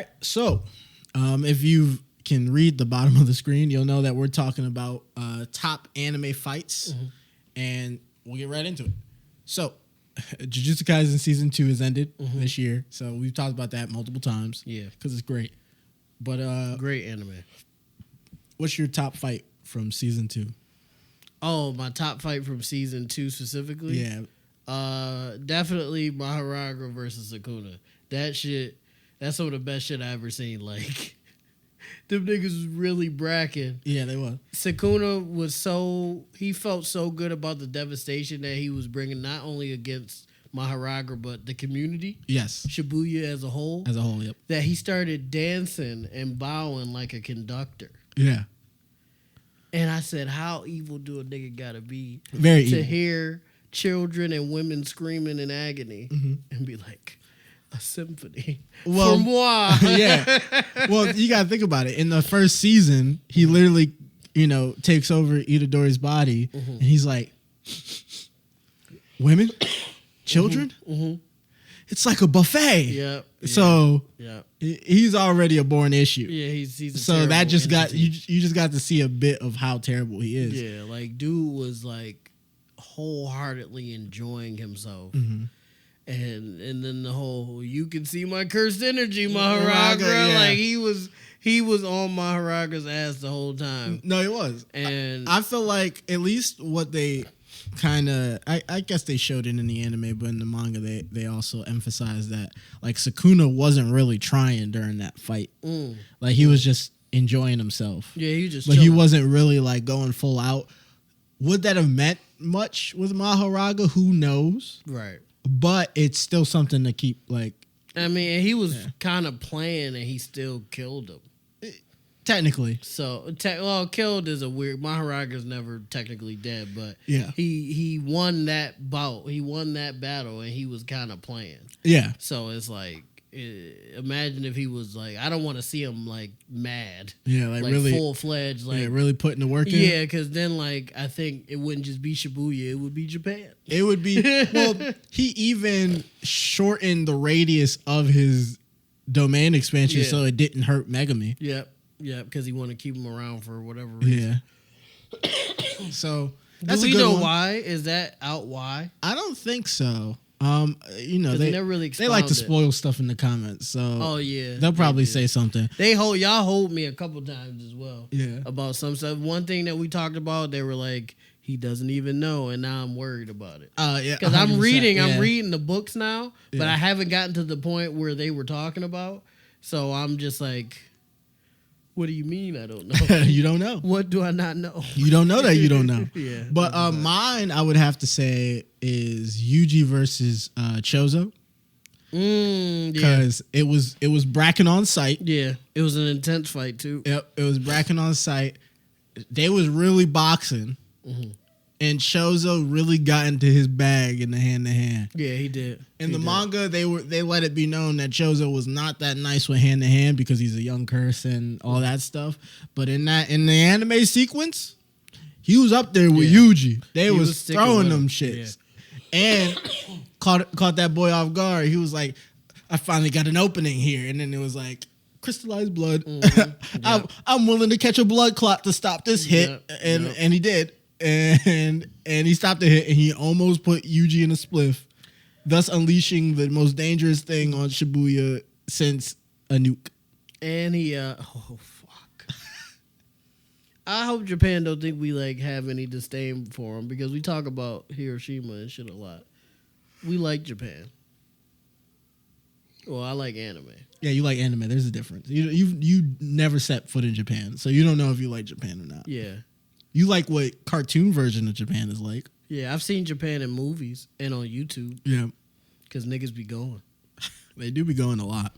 right. So, if you can read the bottom of the screen, you'll know that we're talking about top anime fights, and we'll get right into it. So, Jujutsu Kaisen season 2 has ended this year, so we've talked about that multiple times. Yeah, because it's great. But great anime. What's your top fight from season 2? Oh, my top fight from season 2 specifically? Yeah. Definitely Maharaga versus Sakuna. That's some of the best shit I ever seen. Like, them niggas was really bracking. Yeah, they were. Sakuna he felt so good about the devastation that he was bringing, not only against Maharaga, but the community. Yes. Shibuya as a whole. As a whole, yep. That he started dancing and bowing like a conductor. Yeah. And I said, how evil do a nigga gotta be Very to evil. hear children and women screaming in agony and be like, a symphony Well, for moi. Yeah. Well, you gotta think about it. In the first season, he literally, takes over Itadori's body, and he's like, women, children. It's like a buffet. Yep. So Yep. he's already a born issue. Yeah, he's a so that just entity. you just got to see a bit of how terrible he is. Yeah, like dude was like wholeheartly enjoying himself. And then the whole you can see my cursed energy, Maharaga. Yeah. Like he was on Maharaga's ass the whole time. No, it was. And I feel like at least what they kind of, I guess they showed it in the anime, but in the manga they also emphasized that like Sukuna wasn't really trying during that fight. Like he was just enjoying himself. Yeah, he just But he chilling. wasn't really like going full out. Would that have meant much with Maharaga? Who knows? Right. But it's still something to keep like. I mean, he was kind of playing and he still killed him. Technically. So, killed is a weird. Maharaga's never technically dead, but Yeah. he won that bout. He won that battle, and he was kind of playing. Yeah. So it's like, imagine if he was like, I don't want to see him like mad. Yeah, like really full fledged. Like, really putting the work in. yeah, because then like I think it wouldn't just be Shibuya; it would be Japan. It would be well. He even shortened the radius of his domain expansion so it didn't hurt Megami. Yep, because he wanted to keep him around for whatever reason. Yeah. So Do that's we a good know one. why? Is that out why? I don't think so. They never really they like to expounded. spoil stuff in the comments, so Oh yeah, they'll probably they do. say something. Y'all hold me a couple times as well. Yeah. About some stuff. One thing that we talked about, they were like, he doesn't even know, and now I'm worried about it. Yeah, Because I'm 100%, reading the books now, but Yeah. I haven't gotten to the point where they were talking about. So I'm just like, what do you mean I don't know? You don't know. What do I not know? You don't know that you don't know. Yeah. But mine, I would have to say, is Yuji versus Chozo. Yeah. Because it was Bracken on site. Yeah. It was an intense fight too. Yep, it was Bracken on site. They was really boxing, and Chozo really got into his bag in the hand-to-hand. Yeah, he did. In the manga, they let it be known that Chozo was not that nice with hand-to-hand because he's a young curse and all that stuff. But in the anime sequence, he was up there with Yuji. They He was was sticking throwing with them him. shits. And caught that boy off guard. He was like, I finally got an opening here. And then it was like, crystallized blood. I'm willing to catch a blood clot to stop this hit. And he did. And he stopped the hit, and he almost put Yuji in a spliff, thus unleashing the most dangerous thing on Shibuya since a nuke. And he fuck. I hope Japan don't think we like have any disdain for him, because we talk about Hiroshima and shit a lot. We like Japan. Well, I like anime. Yeah, you like anime. There's a difference. You never set foot in Japan, so you don't know if you like Japan or not. Yeah. You like what cartoon version of Japan is like. Yeah, I've seen Japan in movies and on YouTube, Yeah, because niggas be going. they do be going a lot.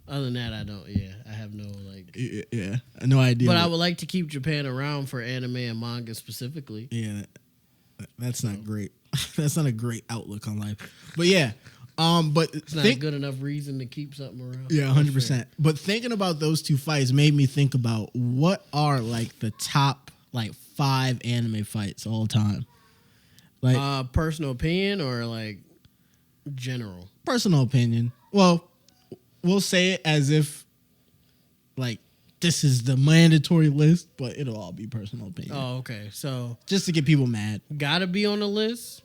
Other than that, I don't. Yeah, I have no like. Yeah, no idea. But I would like to keep Japan around for anime and manga specifically. Yeah, that's not great. That's not a great outlook on life. But yeah, but It's not a good enough reason to keep something around. Yeah, 100%. But thinking about those two fights made me think about what are like the top like 5 anime fights all time. Like Personal opinion or like general? personal opinion. Well, we'll say it as if like this is the mandatory list, but it'll all be personal opinion. Oh, okay. So just to get people mad. Gotta be on the list.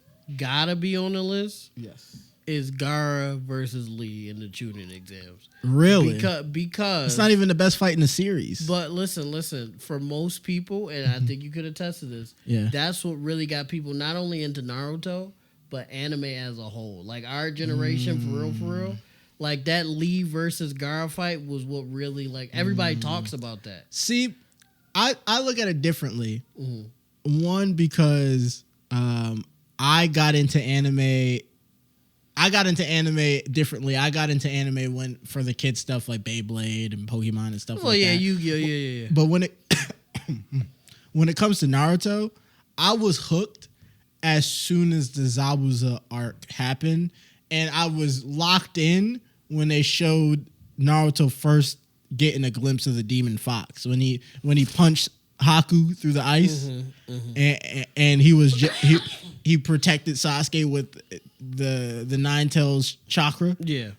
Yes. Is Gaara versus Lee in the Chunin exams. Really? Because it's not even the best fight in the series. But listen. For most people, and I think you could attest to this, that's what really got people not only into Naruto, but anime as a whole. Like our generation, for real. Like that Lee versus Gaara fight was what really like everybody talks about that. See, I look at it differently. One, because I got into anime differently. I got into anime when for the kids stuff like Beyblade and Pokemon and stuff like that. Yeah. But when it comes to Naruto, I was hooked as soon as the Zabuza arc happened, and I was locked in when they showed Naruto first getting a glimpse of the Demon Fox when he punched Haku through the ice, and he protected Sasuke with the Nine Tails chakra. Yeah,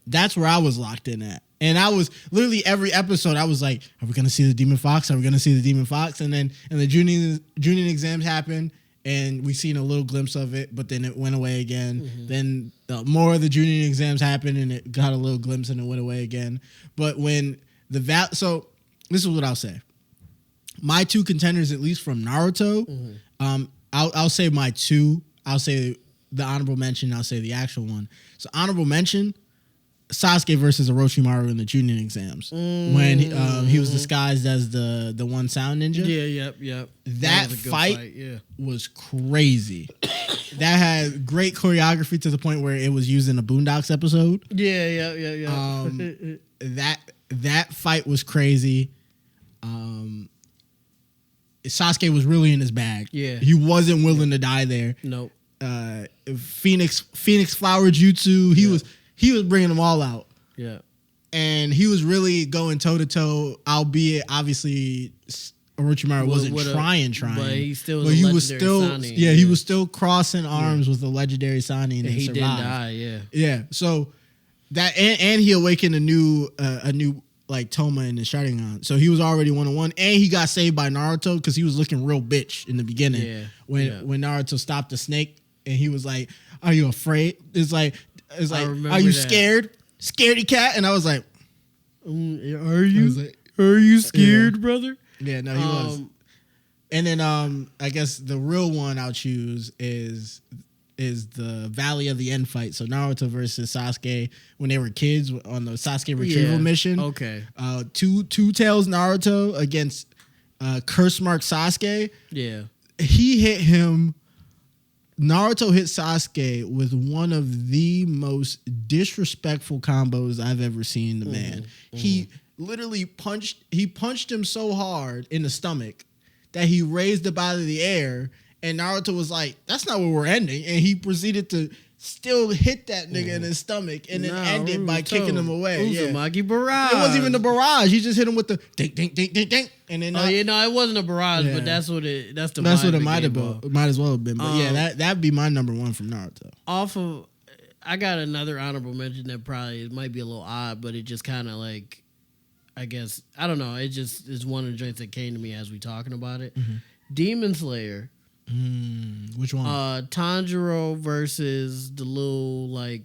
that's where I was locked in at, and I was literally every episode I was like, "Are we gonna see the Demon Fox? Are we gonna see the Demon Fox?" And then the Junin exams happened, and we seen a little glimpse of it, but then it went away again. Then more of the Junin exams happened, and it got a little glimpse, and it went away again. But when so this is what I'll say. My two contenders, at least from Naruto, I'll say my two. I'll say the honorable mention. I'll say the actual one. So honorable mention, Sasuke versus Orochimaru in the Chunin exams when he was disguised as the one sound ninja. Yeah, yep. That fight was crazy. That had great choreography to the point where it was used in a Boondocks episode. Yeah. That fight was crazy. Sasuke was really in his bag. Yeah. He wasn't willing to die there. Nope. Phoenix flower jutsu. He was bringing them all out. Yeah. And he was really going toe to toe, albeit obviously Orochimaru wasn't trying. But he still he was still crossing arms with the legendary Sannin, and he survived. didn't die, Yeah. So that and he awakened a new like Toma in the Sharingan. So he was already 1-on-1, and he got saved by Naruto because he was looking real bitch in the beginning. Yeah. When Naruto stopped the snake and he was like, "Are you afraid?" It's like, "Are you scared? Scaredy cat?" And I was like, "Are you scared, brother?" Yeah, no, he was. And then I guess the real one I'll choose is the Valley of the End fight. So Naruto versus Sasuke when they were kids on the Sasuke retrieval mission. Okay. Two Tails Naruto against Curse Mark Sasuke. Yeah. He hit him. Naruto hit Sasuke with one of the most disrespectful combos I've ever seen the man. He literally punched him so hard in the stomach that he raised up out of the air, and Naruto was like, "That's not where we're ending," and he proceeded to still hit that nigga in his stomach and then end it by kicking him away. Uzumaki barrage. It wasn't even the barrage. He just hit him with the ding ding ding ding ding, and then it wasn't a barrage, but that's what it might have been. Might as well have been. But that'd be my number one from Naruto. I got another honorable mention that probably it might be a little odd, but it just kind of like, I guess, I don't know. It just is one of the joints that came to me as we talking about it. Demon Slayer. Which one? Tanjiro versus the little it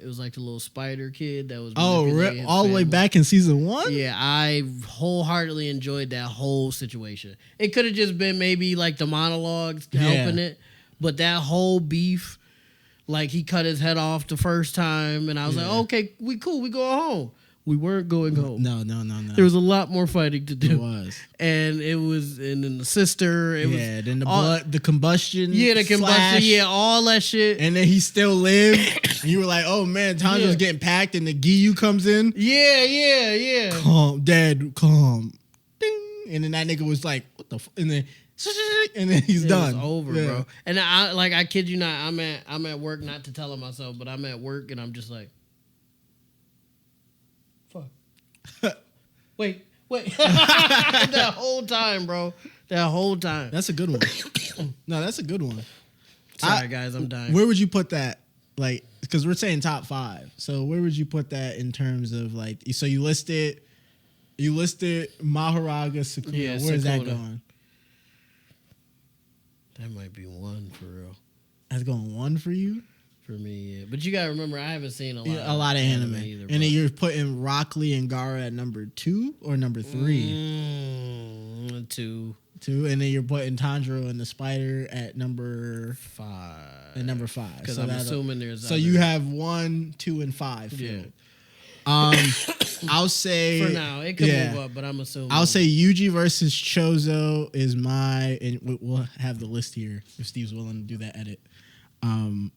was like the little spider kid that was all the way back in season 1. Yeah, I wholeheartedly enjoyed that whole situation. It could have just been maybe like the monologues helping it, but that whole beef, like he cut his head off the first time, and I was like, okay, we cool, we go home. We weren't going home. No. There was a lot more fighting to do. It was. And then the sister. Then the blood, the combustion. Yeah, the combustion. All that shit. And then he still lived. And you were like, oh man, Tanjiro's getting packed, and the Giyu comes in. Yeah. Calm, Dad, calm. Ding. And then that nigga was like, what the and then he's done. It's over, bro. And I kid you not, I'm at work, not to tell him myself, but I'm at work and I'm just like, Wait. That whole time, bro. That whole time. That's a good one. No, that's a good one. Sorry, guys, I'm dying. Where would you put that like, because we're saying top 5. So where would you put that in terms of like? So you listed Mahoraga, Sakura. Yeah, Where's that Sakura. going? That might be 1 for real. That's going 1 for you. For me, yeah. But you gotta remember, I haven't seen a lot of anime either. And then you're putting Rock Lee and Gaara at number 2 or number 3. 2, And then you're putting Tanjiro and the Spider at number 5. At number 5. Because I'm assuming there's. So you have 1, 2, and 5. Yeah. I'll say for now it could move up, but I'm assuming. I'll say Yuji versus Chozo is my, and we'll have the list here if Steve's willing to do that edit.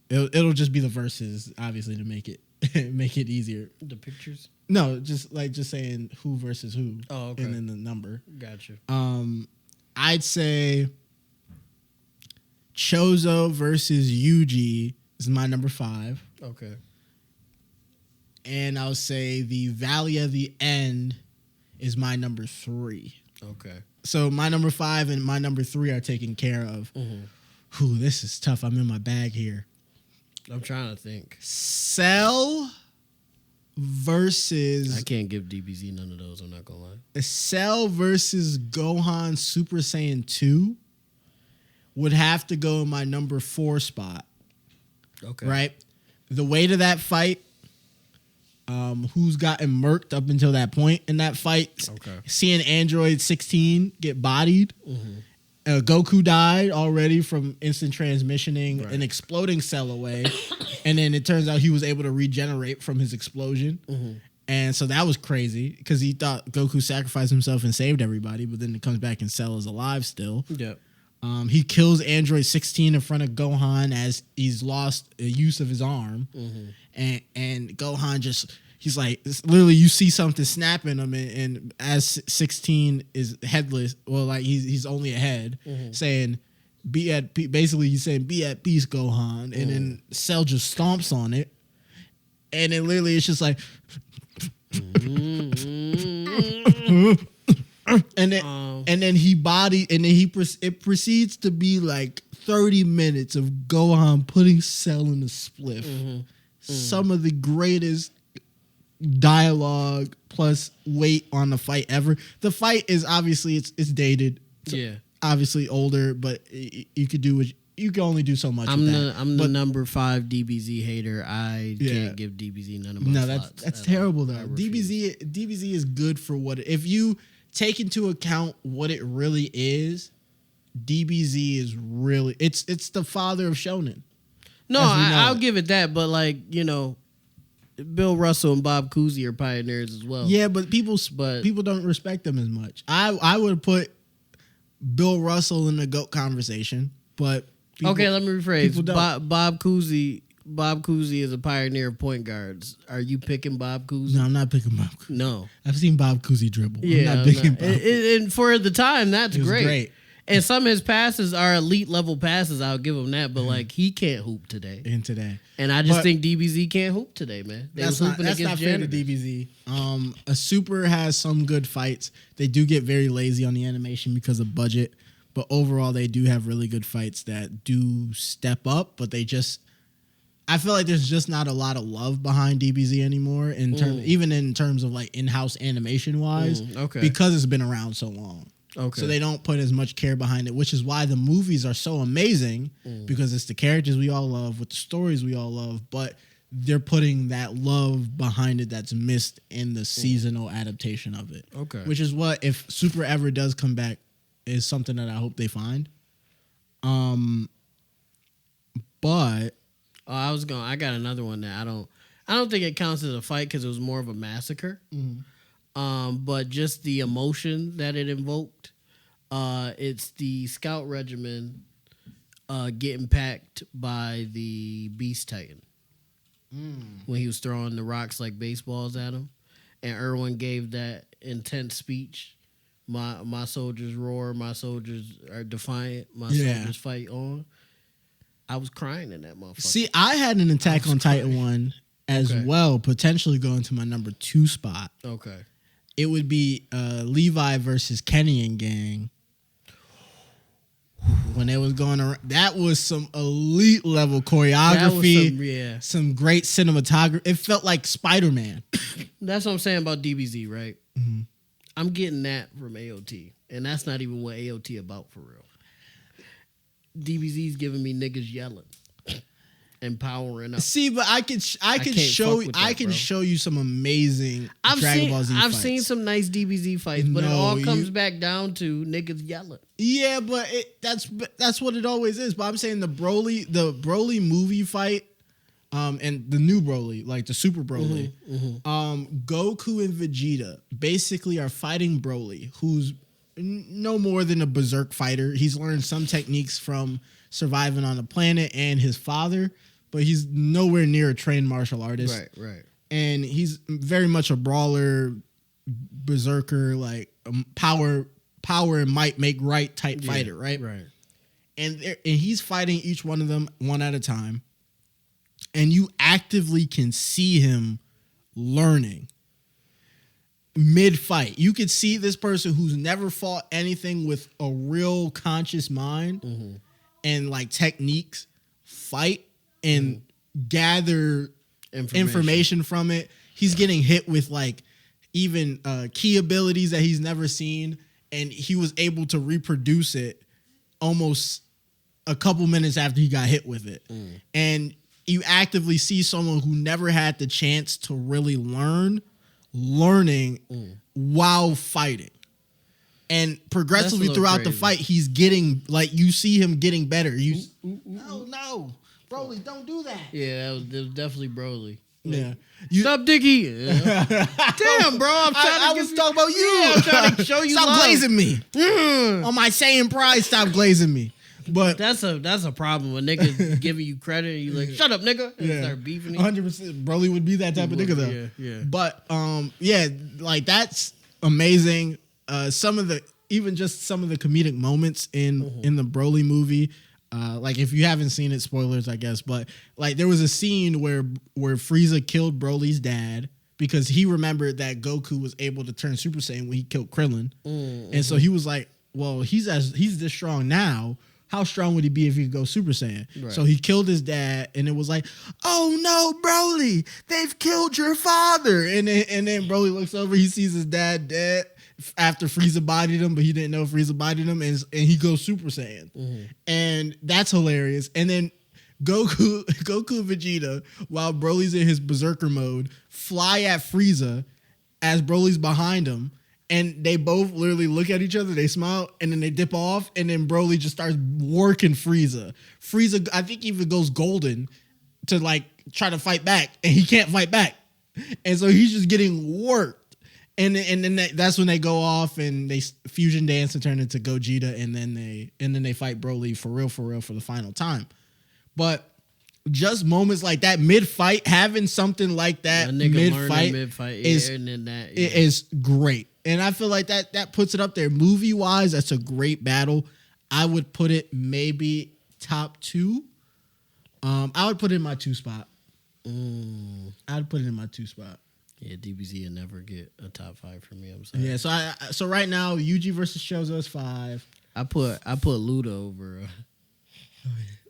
It'll just be the verses, obviously, to make it make it easier. The pictures? No, just saying who versus who. Oh, okay. And then the number. Gotcha. I'd say Chozo versus Yuji is my number 5. Okay. And I'll say the Valley of the End is my number 3. Okay. So my number 5 and my number 3 are taken care of. Mm-hmm. Ooh, this is tough. I'm in my bag here. I'm trying to think. Cell versus... I can't give DBZ none of those, I'm not going to lie. Cell versus Gohan Super Saiyan 2 would have to go in my number 4 spot. Okay. Right? The weight of that fight, who's gotten murked up until that point in that fight. Okay. Seeing Android 16 get bodied. Goku died already from instant transmissioning and exploding Cell away. And then it turns out he was able to regenerate from his explosion. And so that was crazy because he thought Goku sacrificed himself and saved everybody, but then it comes back and Cell is alive still. Yep. He kills Android 16 in front of Gohan as he's lost use of his arm. And Gohan he's like, literally you see something snapping him and as 16 is headless, well, like he's only a head, saying, basically he's saying, be at peace, Gohan. And then Cell just stomps on it. And then literally it's just like... and then it proceeds to be like 30 minutes of Gohan putting Cell in a spliff. Some of the greatest dialogue plus weight on the fight ever. The fight is obviously it's dated. It's obviously older, but you could do you can only do so much. I'm the number 5 DBZ hater. I can't give DBZ none of my slots. That's terrible though. DBZ is good for what if you take into account what it really is. DBZ is really it's the father of shonen. No, I'll give it that, but like, you know, Bill Russell and Bob Cousy are pioneers as well. Yeah, but people don't respect them as much. I would put Bill Russell in the GOAT conversation, but okay, let me rephrase. Bob Cousy is a pioneer of point guards. Are you picking Bob Cousy? No, I'm not picking Bob Cousy. No. I've seen Bob Cousy dribble. Yeah, I'm not picking Bob Cousy. And for the time, that's great. And some of his passes are elite level passes. I'll give him that. But like, he can't hoop today. And I just think DBZ can't hoop today, man. That's not fair to DBZ. A Super has some good fights. They do get very lazy on the animation because of budget. But overall, they do have really good fights that do step up. But I feel like there's just not a lot of love behind DBZ anymore, even in terms of like in-house animation wise. Because it's been around so long. So they don't put as much care behind it, which is why the movies are so amazing because it's the characters we all love with the stories we all love, but they're putting that love behind it that's missed in the seasonal adaptation of it. Which is what, if Super ever does come back, is something that I hope they find. But I got another one that I don't think it counts as a fight because it was more of a massacre. But just the emotion that it invoked, it's the Scout Regiment getting packed by the Beast Titan when he was throwing the rocks like baseballs at him, and Irwin gave that intense speech. My soldiers roar, my soldiers are defiant, my soldiers fight on. I was crying in that motherfucker. See, I had an Attack on Titan one as well, potentially going to my number 2 spot. It would be Levi versus Kenny and gang. when it was going around. That was some elite level choreography. Some great cinematography. It felt like Spider-Man. That's what I'm saying about DBZ, right? Mm-hmm. I'm getting that from AOT, and that's not even what AOT about for real. DBZ's giving me niggas yelling and powering up. See, but I can show you some amazing Dragon Ball Z fights. I've seen some nice DBZ fights, but it all comes back down to niggas yelling. Yeah, but that's what it always is. But I'm saying the Broly movie fight, and the new Broly, like the Super Broly, Goku and Vegeta basically are fighting Broly, who's no more than a berserk fighter. He's learned some techniques from surviving on the planet and his father, but he's nowhere near a trained martial artist. Right. And he's very much a brawler, berserker, like power and might make right type fighter, right? Right. And he's fighting each one of them one at a time. And you actively can see him learning mid-fight. You could see this person who's never fought anything with a real conscious mind and like techniques fight and gather information from it. He's getting hit with like even key abilities that he's never seen, and he was able to reproduce it almost a couple minutes after he got hit with it. And you actively see someone who never had the chance to really learning while fighting. And progressively throughout the fight, he's getting, like, you see him getting better. No, Broly, don't do that. Yeah, that was definitely Broly. Yeah. Stop digging. Damn, bro. I was talking about you. Yeah, I'm trying to show you Stop love. glazing me. On my Saiyan pride, stop glazing me. But that's a problem when niggas giving you credit and you like, shut up, nigga, and start beefing. 100%. Broly would be that type of nigga though. Yeah. But like that's amazing. Some of the comedic moments in the Broly movie. Like if you haven't seen it, spoilers, I guess. But like there was a scene where Frieza killed Broly's dad because he remembered that Goku was able to turn Super Saiyan when he killed Krillin, and so he was like, well, he's this strong now. How strong would he be if he could go Super Saiyan? Right. So he killed his dad, and it was like, oh no, Broly, they've killed your father. And then Broly looks over, he sees his dad dead after Frieza bodied him, but he didn't know Frieza bodied him, and he goes Super Saiyan. And that's hilarious. And then Goku and Vegeta, while Broly's in his berserker mode, fly at Frieza as Broly's behind him. And they both literally look at each other, they smile, and then they dip off, and then Broly just starts working Frieza. Frieza, I think, even goes golden to like try to fight back, and he can't fight back. And so he's just getting worked. And then that's when they go off and they fusion dance and turn into Gogeta, and then they fight Broly for real for the final time. But just moments like that mid-fight, having something like that mid-fight is great. And I feel like that puts it up there. Movie-wise, that's a great battle. I would put it maybe top 2. I would put it in my 2 spot. I'd put it in my 2 spot. Yeah, DBZ will never get a top 5 for me. I'm sorry. Yeah, so right now, Yuji versus Chozo is 5. I put Luda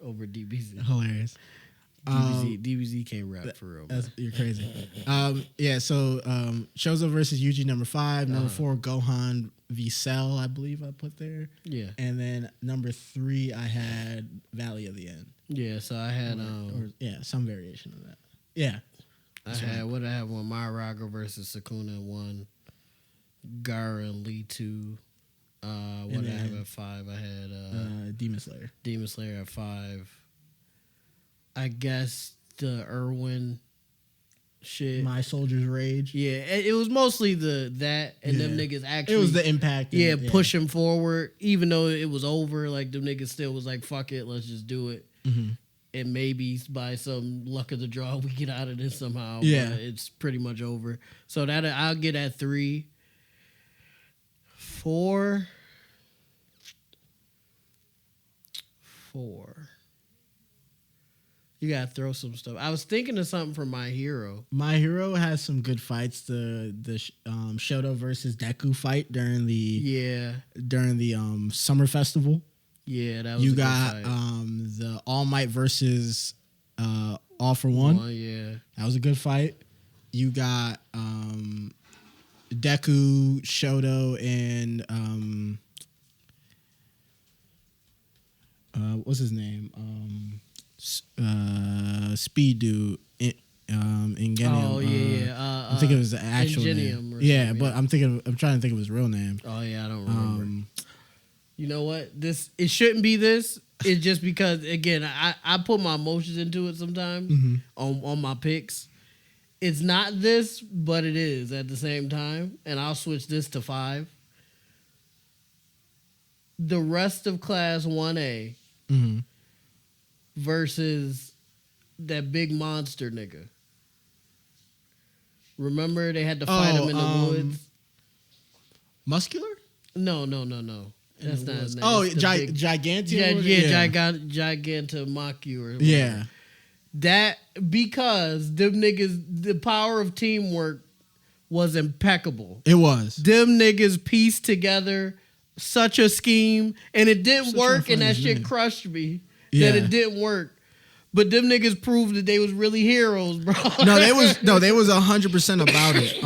over DBZ. Hilarious. DBZ can't rap for real. You're crazy. So Chozo versus Yuji number 5. Number 4, Gohan v Cell, I believe I put there. Yeah. And then number 3, I had Valley of the End. Yeah, so I had some variation of that. Yeah. I had one, Myraga versus Sukuna 1, Gara and Lee 2. What did I have at 5? I had Demon Slayer. Demon Slayer at 5. I guess the Irwin shit. My Soldier's Rage. Yeah, it was mostly that and them niggas actually. It was the impact. Push him forward, even though it was over. Like them niggas still was like, fuck it, let's just do it. And maybe by some luck of the draw, we get out of this somehow. Yeah, but it's pretty much over. So that I'll get at 3. 4. You gotta throw some stuff. I was thinking of something for My Hero. My Hero has some good fights. The Shoto versus Deku fight during the summer festival. Yeah, that was You a got good fight. the All Might versus All for One. Yeah. That was a good fight. You got Deku, Shoto, and what's his name? Speed dude. Ingenium. Oh yeah. I think it was the actual Ingenium name. or Yeah, something, but I'm trying to think of his real name. Oh yeah, I don't remember. You know what? It shouldn't be this. It's just because again, I put my emotions into it sometimes on my picks. It's not this, but it is at the same time, and I'll switch this to 5. The rest of Class 1A versus that big monster nigga. Remember they had to fight him in the woods? Muscular? No. That's not his name. Oh, It's the big- Gigantium? Gigantamaku or whatever. Yeah. That because them niggas, the power of teamwork was impeccable. It was. Them niggas pieced together such a scheme, and it didn't work, and that shit name. crushed me. Yeah. That it didn't work. But them niggas proved that they was really heroes, bro. They was 100% about it.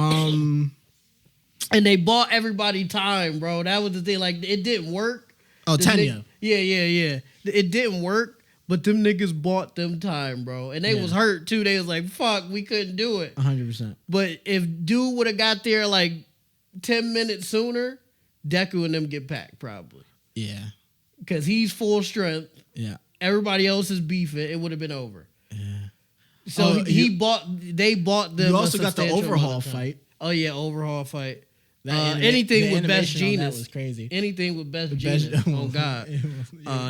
And they bought everybody time, bro. That was the thing. Like, it didn't work. Oh, The Tenya. Yeah. It didn't work, but them niggas bought them time, bro. And they was hurt, too. They was like, fuck, we couldn't do it. 100%. But if dude would have got there, like, 10 minutes sooner, Deku and them get packed, probably. Yeah. Because he's full strength. Yeah. Everybody else is beefing. It would have been over. Yeah. So they bought them. You also got the substantial overhaul amount of time. fight. Oh, yeah, overhaul fight. The Anything with Best animation on that Genius was crazy. Anything with Best Genius. Oh God,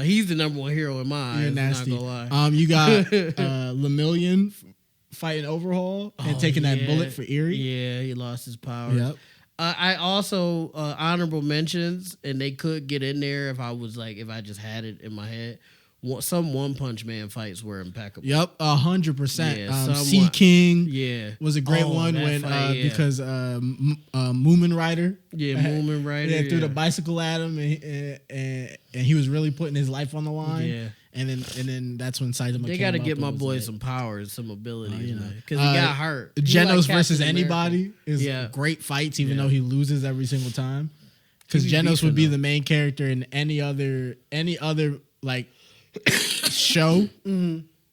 he's the number one hero in my eyes. You're nasty. Not gonna lie. You got Lemillion fighting Overhaul and taking that bullet for Eerie. Yeah, he lost his power. Yep. I also honorable mentions, and they could get in there if I just had it in my head. Some One Punch Man fights were impeccable. Yep, 100%. Yeah, Sea King Yeah, was a great one that fight, because Moomin Rider. Yeah, Moomin Rider. Yeah, threw the bicycle at him and he was really putting his life on the line. Yeah. And then that's when Saitama They got to get my boy some powers, some abilities, because he got hurt. He Genos like versus Captain anybody is great fights, even though he loses every single time. Because Genos would be the main character in any other like show,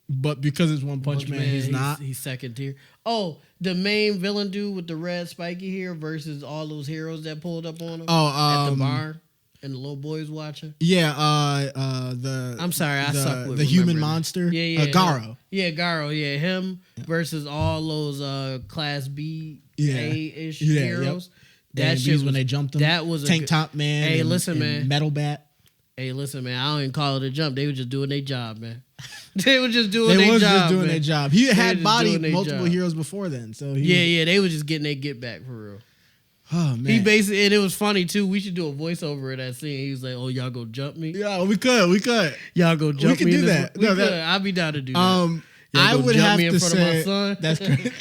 but because it's One Punch Man, he's not. He's second tier. Oh, the main villain dude with the red spiky hair versus all those heroes that pulled up on him at the bar, and the little boys watching. Yeah, I'm sorry, I suck with the human remembering. monster. Yeah, Garo. Yeah, Garo. Yeah, him versus all those Class B A-ish heroes. That shit was when they jumped him. That was Tank Top Man. Hey, listen, man. Metal Bat. Hey, listen, man. I don't even call it a jump. They were just doing their job, man. They were just doing their job. He had bodied multiple heroes before then, so they were just getting their get back for real. Oh man, he basically, and it was funny too. We should do a voiceover of that scene. He was like, "Oh, y'all go jump me." Yeah, we could. Y'all go jump me. We could do that. We could. I'd be down to do that. I would have me in to front say of my son. that's crazy.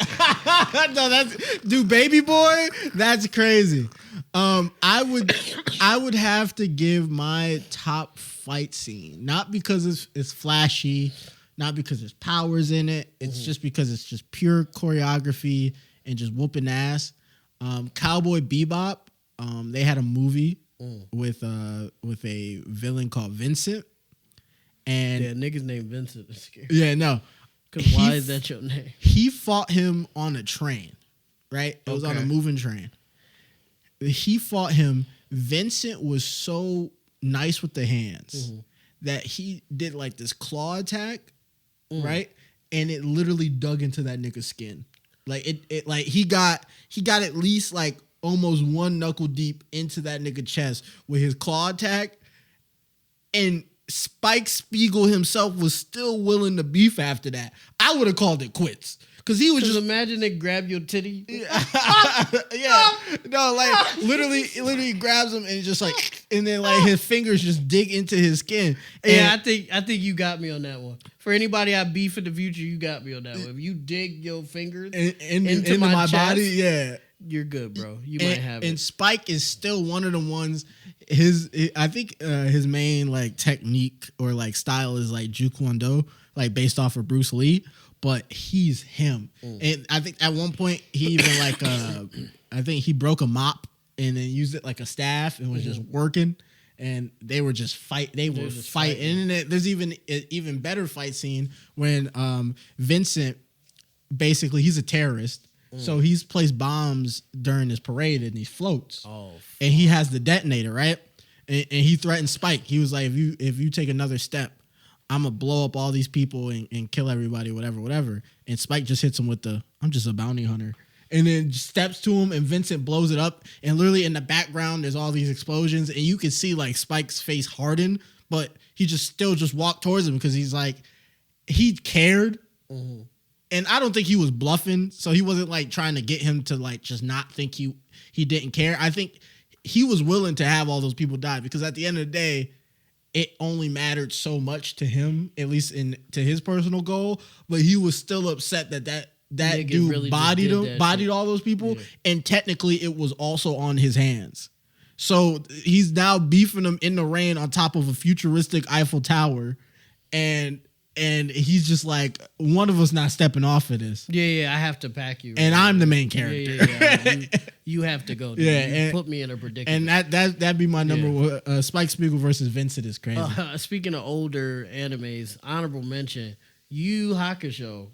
No, that's baby boy. That's crazy. I would have to give my top fight scene, not because it's flashy, not because there's powers in it. It's just because it's just pure choreography and just whooping ass. Cowboy Bebop. They had a movie with a villain called Vincent. And niggas named Vincent is scary. Yeah, no. Because why is that your name? He fought him on a train, right? It was on a moving train. He fought him. Vincent was so nice with the hands that he did like this claw attack, right? And it literally dug into that nigga's skin. Like it like he got at least like almost one knuckle deep into that nigga chest with his claw attack. And Spike Spiegel himself was still willing to beef after that. I would have called it quits. Cause he was just imagine they grab your titty. Yeah. No, like literally he grabs him and just like, and then like his fingers just dig into his skin. Yeah, I think you got me on that one. For anybody I beef in the future, you got me on that one. If you dig your fingers into my chest, body, yeah. you're good, bro. You might have it. And Spike is still one of the ones. I think his main like technique or like style is like Jeet Kune Do, like based off of Bruce Lee. But he's him, and I think at one point he even like I think he broke a mop and then used it like a staff and was just working. And they were just fight. They were fighting. And there's even an even better fight scene when Vincent, basically, he's a terrorist, so he's placed bombs during his parade and he floats. Oh, and he has the detonator, right? And he threatened Spike. He was like, "If you take another step, I'm gonna blow up all these people and kill everybody, whatever." And Spike just hits him with the, "I'm just a bounty hunter." And then steps to him, and Vincent blows it up. And literally in the background, there's all these explosions, and you can see like Spike's face harden, but he still walked towards him because he's like, he cared, and I don't think he was bluffing, so he wasn't like trying to get him to like just not think he didn't care. I think he was willing to have all those people die because at the end of the day, it only mattered so much to him, at least to his personal goal. But he was still upset that dude really bodied all those people, and technically it was also on his hands. So he's now beefing them in the rain on top of a futuristic Eiffel Tower, and he's just like, one of us not stepping off of this. Yeah, I have to pack you. And I'm the main character. Yeah. You have to go. Dude. You put me in a predicament. And that'd be my number one. Spike Spiegel versus Vincent is crazy. Speaking of older animes, honorable mention, Yu Yu Hakusho.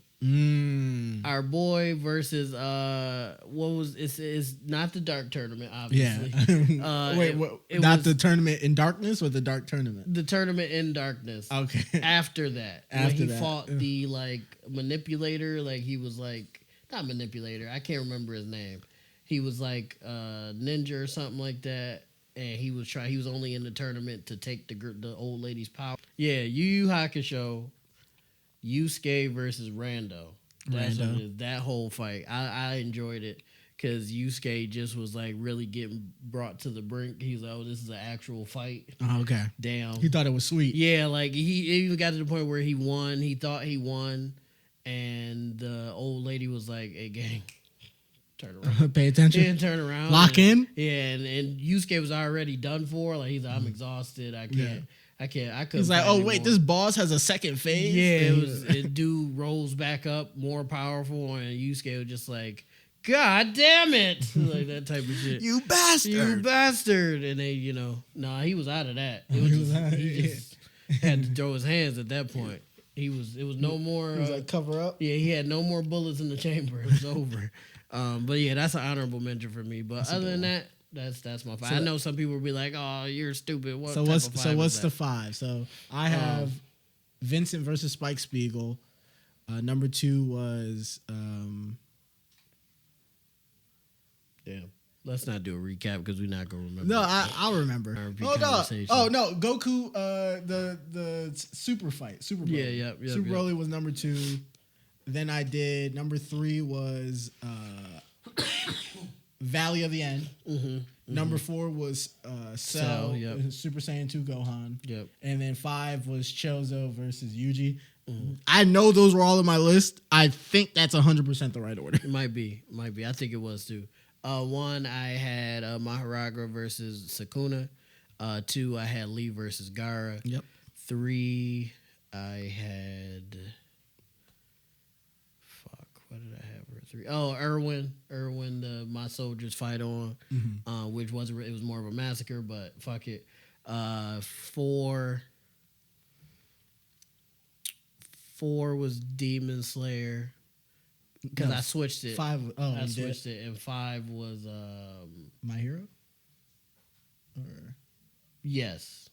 Our boy versus it's not the Dark Tournament, obviously. Yeah. Wait, not the Tournament in Darkness or the Dark Tournament? The Tournament in Darkness. Okay. After that, when he fought the like manipulator, like he was like not manipulator. I can't remember his name. He was like ninja or something like that. And he was only in the tournament to take the old lady's power. Yeah, Yu Yu Hakusho. Yusuke versus Rando. That whole fight. I enjoyed it because Yusuke just was like really getting brought to the brink. He's like, "Oh, this is an actual fight." Oh, okay. Damn. He thought it was sweet. Yeah, like he even got to the point where he won. He thought he won, and the old lady was like, "Hey, gang, turn around. Pay attention. Yeah, turn around. Lock in." Yeah, and Yusuke was already done for. Like he's like, "I'm exhausted. I can't." Yeah. I couldn't. He's like, oh wait, this boss has a second phase. Yeah, it dude rolls back up, more powerful, and Yusuke was just like, God damn it, like that type of shit. You bastard! And they, he was out of that. He just had to throw his hands at that point. It was no more. He was like, cover up. Yeah, he had no more bullets in the chamber. It was over. But yeah, that's an honorable mention for me. But other than that. That's my five. So I know some people will be like, "Oh, you're stupid." What's the five? So I have Vincent versus Spike Spiegel. Number 2 was Let's not do a recap because we're not gonna remember. No, I'll remember. Oh no, Goku. The super fight, Super Broly. Yeah. Super Broly was number 2. Then I did number 3 was Valley of the End. Number 4 was Cell, Super Saiyan 2 Gohan. Yep. And then 5 was Chozo versus Yuji. I know those were all in my list. I think that's 100% the right order. It might be. I think it was too. 1, I had Maharaga versus Sukuna. 2, I had Lee versus Gaara. Yep. 3, I had... What did I have for 3? Oh, Erwin, my soldiers fight on, which it was more of a massacre, but fuck it. 4 was Demon Slayer because I switched it. 5. Oh, I switched it, and 5 was My Hero. Yes.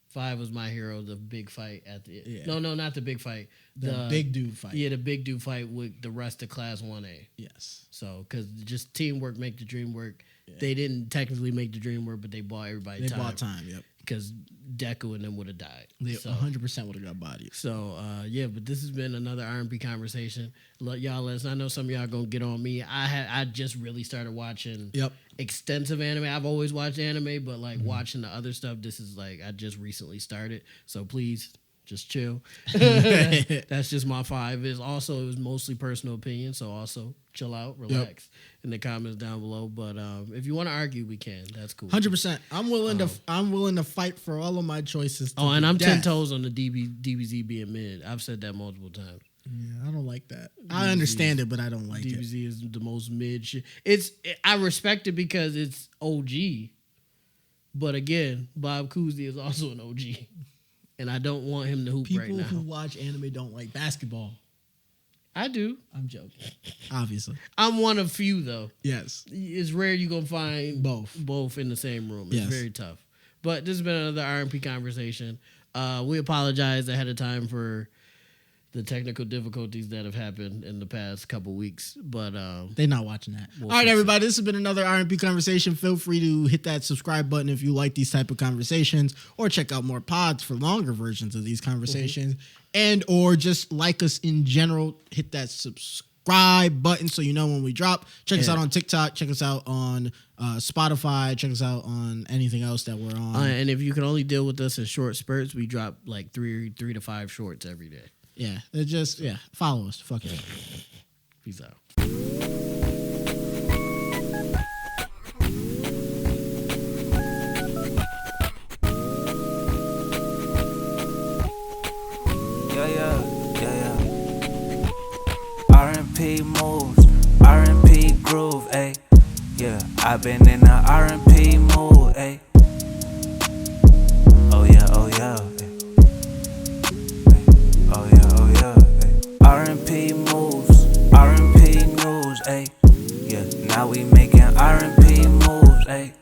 5 was My Hero, the big fight at the... No, not the big fight. The big dude fight. Yeah, the big dude fight with the rest of Class 1A. Yes. So, because just teamwork make the dream work. Yeah. They didn't technically make the dream work, but they bought everybody time. They bought time, yep. Because Deku and them would have died. They 100% would have got bodied. So, but this has been another R&B conversation. Y'all let us know. I know some of y'all going to get on me. I just really started watching extensive anime. I've always watched anime, but like watching the other stuff, this is like I just recently started. So please just chill. That's just my 5. It was mostly personal opinion, so also chill out, relax in the comments down below. But if you want to argue, we can. That's cool. 100%. I'm willing to fight for all of my choices. And I'm 10 toes on the DBZ being mid. I've said that multiple times. Yeah, I don't like that. I understand it, but I don't like it. DBZ is the most mid shit. I respect it because it's OG. But again, Bob Cousy is also an OG. And I don't want him to hoop right now. People who watch anime don't like basketball. I do. I'm joking. Obviously. I'm one of few, though. Yes. It's rare you're going to find both in the same room. It's very tough. But this has been another R&P conversation. We apologize ahead of time for the technical difficulties that have happened in the past couple weeks, but they're not watching that. All right, everybody, this has been another R&P conversation. Feel free to hit that subscribe button if you like these type of conversations, or check out more pods for longer versions of these conversations, and or just like us in general. Hit that subscribe button so you know when we drop. Check us out on TikTok. Check us out on Spotify. Check us out on anything else that we're on. And if you can only deal with us in short spurts, we drop like 3 to 5 shorts every day. Yeah, follow us. Fuck it. Peace out. Yeah. R&P moves, R&P groove, ayy. Yeah, I've been in the R&P mood, ayy. Oh yeah. R&P moves, R&P news, ayy. Yeah, now we making R&P moves, ayy.